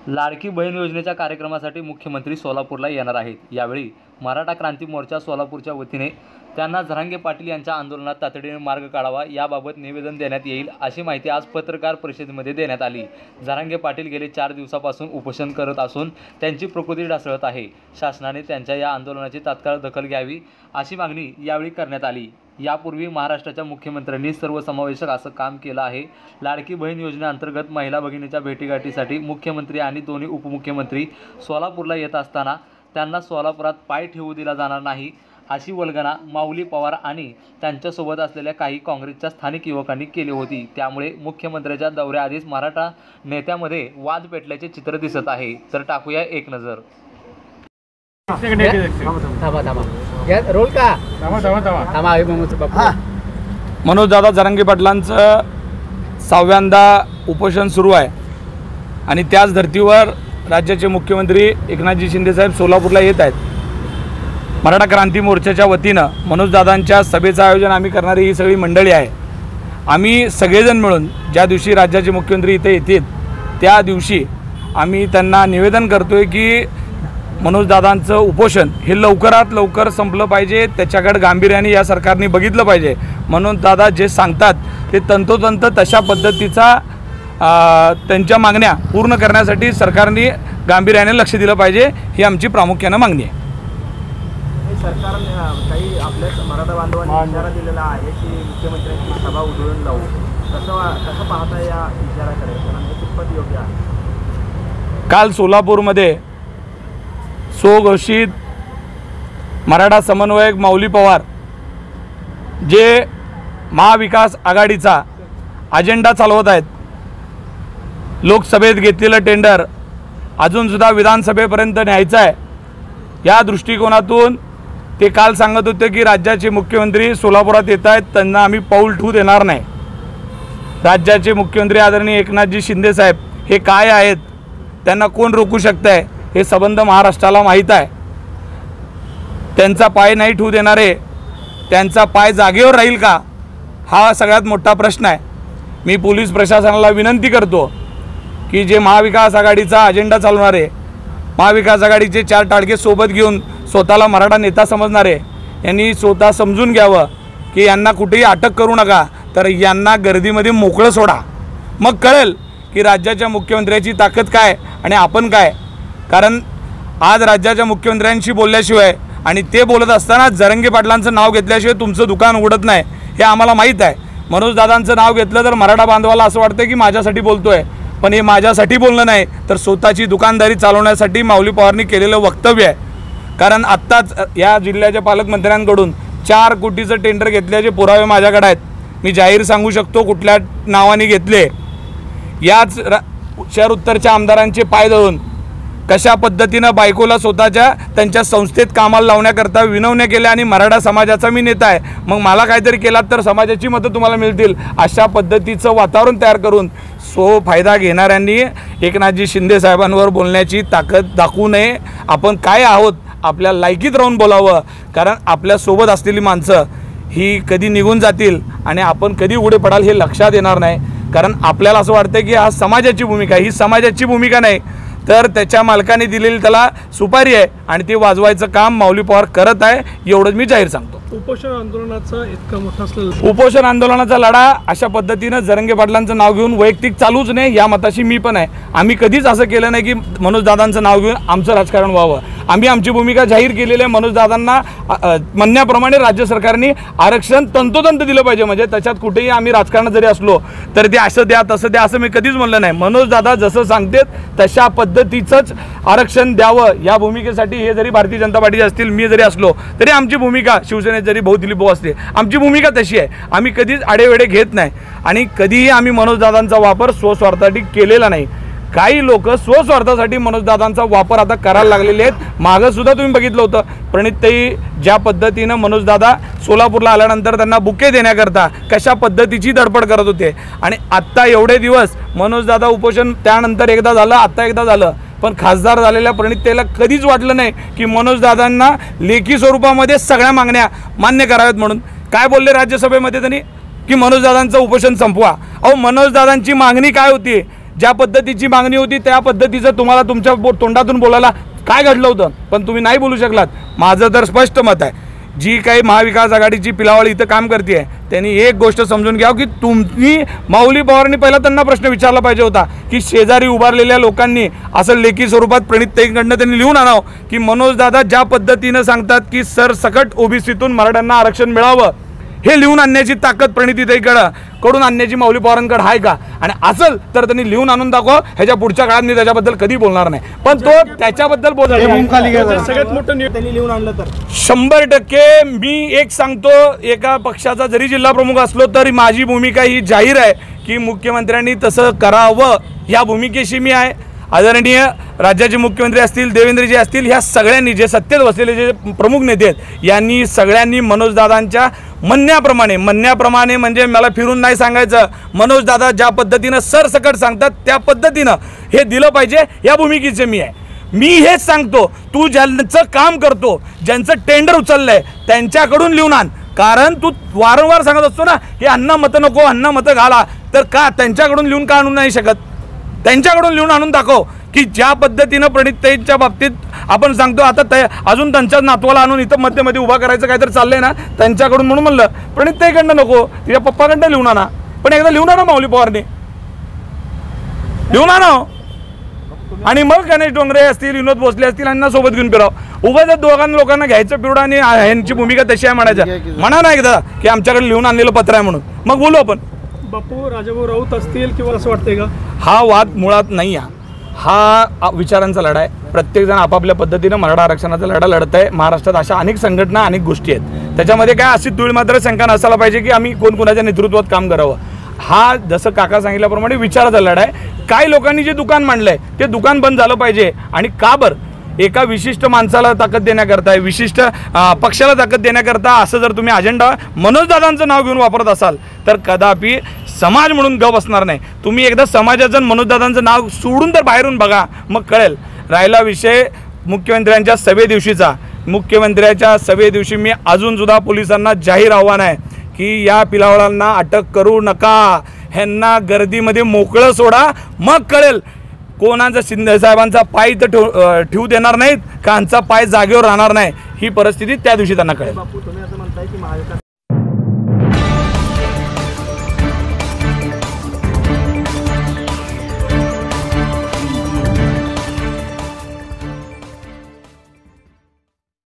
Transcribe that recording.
लाडकी बहीण योजनेच्या कार्यक्रमासाठी मुख्यमंत्री सोलापूरला येणार आहेत। यावेळी मराठा क्रांती मोर्चा सोलापूरच्या वतीने त्यांना जरांगे पाटील यांच्या आंदोलनात तातडीने मार्ग काढावा याबाबत निवेदन देण्यात येईल अशी माहिती आज पत्रकार परिषदेमध्ये देण्यात आली। जरांगे पाटील गेले 4 दिवसापासून उपोषण करत असून त्यांची प्रकृती ढासळत आहे। शासनाने त्यांच्या या आंदोलनाची तात्काळ दखल घ्यावी अशी मागणी यावेळी करण्यात आली। यापूर्वी महाराष्ट्राच्या मुख्यमंत्र्यांनी सर्वसमावेशक असं काम केलं आहे। लाडकी बहीण योजनेअंतर्गत महिला भगिनीच्या भेटीगाठीसाठी मुख्यमंत्री आणि दोन्ही उपमुख्यमंत्री सोलापूरला येत असताना त्यांना सोलापुरात पाय ठेवू दिला जाणार नाही अशी वल्गना माऊली पवार आणि त्यांच्यासोबत असलेल्या काही काँग्रेसच्या स्थानिक युवकांनी केली होती। त्यामुळे मुख्यमंत्र्यांच्या दौऱ्याआधीच मराठा नेत्यामध्ये वाद पेटल्याचे चित्र दिसत आहे। तर टाकूया एक नजर। मनोजदादा जरांगे पाटलांचं 6व्यांदा उपोषण सुरू आहे आणि त्याच धर्तीवर राज्याचे मुख्यमंत्री एकनाथजी शिंदे साहेब सोलापूरला येत आहेत। मराठा क्रांती मोर्चाच्या वतीनं मनोजदादांच्या सभेचं आयोजन आम्ही करणारी ही सगळी मंडळी आहे। आम्ही सगळेजण मिळून ज्या दिवशी राज्याचे मुख्यमंत्री इथे येतील त्या दिवशी आम्ही त्यांना निवेदन करतोय की मनोजदादांचं उपोषण हे लवकरात लवकर संपलं पाहिजे, त्याच्याकडे गांभीर्याने या सरकारने बघितलं पाहिजे। म्हणून दादा जे सांगतात ते तंतोतंत तशा पद्धतीचा त्यांच्या मागण्या पूर्ण करण्यासाठी सरकारने गांभीर्याने लक्ष दिलं पाहिजे, ही आमची प्रामुख्याने मागणी आहे। सरकारने काही आपल्या मराठा बांधवांना इशारा दिलेला आहे की मुख्यमंत्र्यांची सभा उधळून लावू, कसं पाहता या इशाराकडे, हे कितपत योग्य आहे? काल सोलापूरमध्ये स्वघोषित मराठा समन्वयक माऊली पवार जे महाविकास आघाडीचा अजेंडा चालवत आहेत, लोकसभेत घेतलेलं टेंडर अजूनसुद्धा विधानसभेपर्यंत न्यायचं आहे, या दृष्टिकोनातून ते काल सांगत होते की राज्याचे मुख्यमंत्री सोलापुरात येत आहेत, त्यांना आम्ही पाऊल ठेवू देणार नाही। राज्याचे मुख्यमंत्री आदरणीय एकनाथजी शिंदे साहेब हे काय आहेत, त्यांना कोण रोखू शकतं आहे हे संबंध महाराष्ट्राला माहीत आहे। त्यांचा पाय नाही ठेवू देणारे, त्यांचा पाय जागेवर राहील का, हा सगळ्यात मोठा प्रश्न आहे। मी पोलीस प्रशासनाला विनंती करतो की जे महाविकास आघाडीचा अजेंडा चालवणारे, महाविकास आघाडीचे 4 टाळके सोबत घेऊन स्वतःला मराठा नेता समजणारे यांनी स्वतः समजून घ्यावं की यांना कुठेही अटक करू नका, तर यांना गर्दीमध्ये मोकळं सोडा, मग कळेल की राज्याच्या मुख्यमंत्र्याची ताकद काय आणि आपण काय। कारण आज राज्याच्या मुख्यमंत्र्यांशी बोलल्याशिवाय आणि ते बोलत असताना जरांगे पाटलांचं नाव घेतल्याशिवाय तुमचं दुकान उघडत नाही हे आम्हाला माहीत आहे। मनोजदादांचं नाव घेतलं तर मराठा बांधवाला असं वाटतं की माझ्यासाठी बोलतोय, पण हे माझ्यासाठी बोलणं नाही तर स्वतःची दुकानदारी चालवण्यासाठी माऊली पवारनी केलेलं वक्तव्य आहे। कारण आत्ताच या जिल्ह्याच्या पालकमंत्र्यांकडून 4 कोटीचं टेंडर घेतल्याचे पुरावे माझ्याकडे आहेत। मी जाहीर सांगू शकतो कुठल्या नावाने घेतले। याच शहर उत्तरच्या आमदारांचे पाय धरून कशा पद्धतीनं बायकोला स्वतःच्या त्यांच्या संस्थेत कामाला लावण्याकरता विनवण्या केल्या आणि मराठा समाजाचा मी नेता आहे, मग मला काहीतरी केलात तर समाजाची मतं तुम्हाला मिळतील, अशा पद्धतीचं वातावरण तयार करून फायदा घेणाऱ्यांनी एकनाथजी शिंदे साहेबांवर बोलण्याची ताकद दाखवू नये। आपण काय आहोत आपल्या लायकीत राहून बोलावं, कारण आपल्यासोबत असलेली माणसं ही कधी निघून जातील आणि आपण कधी उडे पडाल हे लक्षात येणार नाही। कारण आपल्याला असं वाटतं की हा समाजाची भूमिका, ही समाजाची भूमिका नाही तर त्याच्या मालकाने दिलेली त्याला सुपारी आहे आणि ते वाजवायचं काम माऊली पवार करत आहे, एवढंच मी जाहीर सांगतो। उपोषण आंदोलनाचा इतका मोठा असलेला उपोषण आंदोलनाचा लढा अशा पद्धतीनं जरांगे पाटलांचं नाव घेऊन वैयक्तिक चालूच नाही या मताशी मी पण आहे। आम्ही कधीच असं केलं नाही की मनोजदादांचं नाव घेऊन आमचं राजकारण व्हावं। आम्ही आमची भूमिका जाहीर केलेली आहे। मनोजदादांना म्हणण्याप्रमाणे राज्य सरकारने आरक्षण तंतोतंत दिलं पाहिजे, म्हणजे त्याच्यात कुठेही आम्ही राजकारणात जरी असलो तर ते असं द्या तसं द्या असं मी कधीच म्हणलं नाही। मनोजदादा जसं सांगतात तशा पद्धतीचंच आरक्षण द्यावं या भूमिकेसाठी हे जरी भारतीय जनता पार्टीचे असतील, मी जरी असलो तरी आमची भूमिका, शिवसेनेत जरी भाऊ दिलीप भाऊ असते, आमची भूमिका तशी आहे। आम्ही कधीच आडेवेडे घेत नाही आणि कधीही आम्ही मनोजदादांचा वापर स्वस्वार्थासाठी केलेला नाही। काही लोक स्वस्वार्थासाठी मनोजदादांचा वापर आता करायला लागलेले आहेत। मागं सुद्धा तुम्ही बघितलं होतं प्रणितताई ज्या पद्धतीनं मनोजदादा सोलापूरला आल्यानंतर त्यांना बुके देण्याकरता कशा पद्धतीची धडपड करत होते आणि आत्ता एवढे दिवस मनोजदादा उपोषण त्यानंतर एकदा झालं, आत्ता एकदा झालं, पण खासदार झालेल्या प्रणितताईला कधीच वाटलं नाही की मनोजदादांना लेखी स्वरूपामध्ये सगळ्या मागण्या मान्य कराव्यात। म्हणून काय बोलले राज्यसभेमध्ये त्यांनी की मनोजदादांचं उपोषण संपवा। अहो मनोजदादांची मागणी काय होती, ज्या पद्धतीची मागणी होती त्या पद्धतीचं तुम्हाला तुमच्या तोंडातून बोलायला काय घडलं होतं, पण तुम्ही नाही बोलू शकलात. माझं तर स्पष्ट मत आहे, जी काही महाविकास आघाडीची पिलावळ इथं काम करते त्यांनी एक गोष्ट समजून घ्यावं की तुम्ही माऊली पवारांनी पहिला त्यांना प्रश्न विचारला पाहिजे होता की शेजारी उभारलेल्या लोकांनी असं लेखी स्वरूपात प्रणितताईंकडनं त्यांनी लिहून आणावं की मनोज दादा ज्या पद्धतीनं सांगतात की सरसकट ओबीसीतून मराठ्यांना आरक्षण मिळावं, हे लिहून आणण्याची ताकद प्रणितीताईकडून आणण्याची माऊली पवारांकडे आहे का, आणि असेल तर त्यांनी लिहून आणून दाखवा. ह्याच्या पुढच्या काळात मी त्याच्याबद्दल कधी बोलणार नाही, पण तो त्याच्याबद्दल बोलणार. सगळ्यात मोठं त्यांनी लिहून आणलं तर 100% मी एक सांगतो, एका पक्षाचा जरी जिल्हा प्रमुख असलो तरी माझी भूमिका ही जाहीर आहे की मुख्यमंत्र्यांनी तसं करावं, या भूमिकेशी मी आहे. आदरणीय राज्याचे मुख्यमंत्री असतील, देवेंद्रजी असतील, ह्या सगळ्यांनी जे सत्तेत बसलेले जे प्रमुख नेते आहेत यांनी सगळ्यांनी मनोजदादांच्या म्हणण्याप्रमाणे म्हणजे मला फिरून नाही सांगायचं, मनोजदादा ज्या पद्धतीनं सरसकट सांगतात त्या पद्धतीनं हे दिलं पाहिजे, या भूमिकेचे मी आहे. मी हेच सांगतो, तू ज्यांचं काम करतो, ज्यांचं टेंडर उचललंय त्यांच्याकडून लिहून आण. कारण तू वारंवार सांगत असतो ना की अण्णा मतं नको, अण्णा मतं घाला, तर का त्यांच्याकडून लिहून का आणू नाही शकत? त्यांच्याकडून लिहून आणून दाखव की ज्या पद्धतीनं प्रणितताईंच्या बाबतीत आपण सांगतो. आता अजून त्यांच्या नातवाला आणून इथं मध्ये उभा करायचं काहीतरी चाललंय ना त्यांच्याकडून, म्हणून म्हणलं प्रणितताईकडनं नको, तिच्या पप्पाकडनं लिहून आणा, पण एकदा लिहून आणा माऊली पवारने, लिहून आणा. आणि मग गणेश डोंगरे असतील, विनोद भोसले असतील, यांना सोबत घेऊन फिराव. उगाच दोघांना लोकांना घ्यायचं पिवडा आणि यांची भूमिका तशी आहे म्हणायचं. म्हणा ना एकदा की आमच्याकडे लिहून आणलेलं पत्र आहे म्हणून, मग बोलू आपण. बापू राजाभाऊ राऊत असतील किंवा असं वाटतंय का? हा वाद मुळात नाही आहे, हा विचारांचा लढा आहे. प्रत्येकजण आपापल्या पद्धतीनं मराठा आरक्षणाचा लढा लढत आहे. महाराष्ट्रात अशा अनेक संघटना, अनेक गोष्टी आहेत, त्याच्यामध्ये काय अशी तुळी मात्र शंका नसायला पाहिजे की आम्ही कोणाच्या नेतृत्वात काम करावं. हा जसं काका सांगितल्याप्रमाणे विचाराचा लढा आहे. काही लोकांनी जे दुकान मांडलंय ते दुकान बंद झालं पाहिजे, आणि का बरं? एका विशिष्ट माणसाला ताकद देण्याकरता, विशिष्ट पक्षाला ताकद देण्याकरता असं जर तुम्ही अजेंडा मनोजदादांचं नाव घेऊन वापरत असाल तर कदापि समाज म्हणून गप असणार नाही. तुम्ही एकदा समाजाचं मनोजदादांचं नाव सोडून तर बाहेरून बघा, मग कळेल. राहिला विषय मुख्यमंत्र्यांच्या सभेदिवशीचा, मुख्यमंत्र्याच्या सभेदिवशी मी अजूनसुद्धा पोलिसांना जाहीर आव्हान आहे की या पिलावळांना अटक करू नका, ह्यांना गर्दीमध्ये मोकळं सोडा, मग कळेल कोणाचा शिंदे साहेबांचा पाय तर ठेवू देणार नाहीत का, ह्यांचा पाय जागेवर राहणार नाही, ही परिस्थिती त्या दिवशी त्यांना कळेल. बापू तुम्ही असं म्हणताय की महाविकास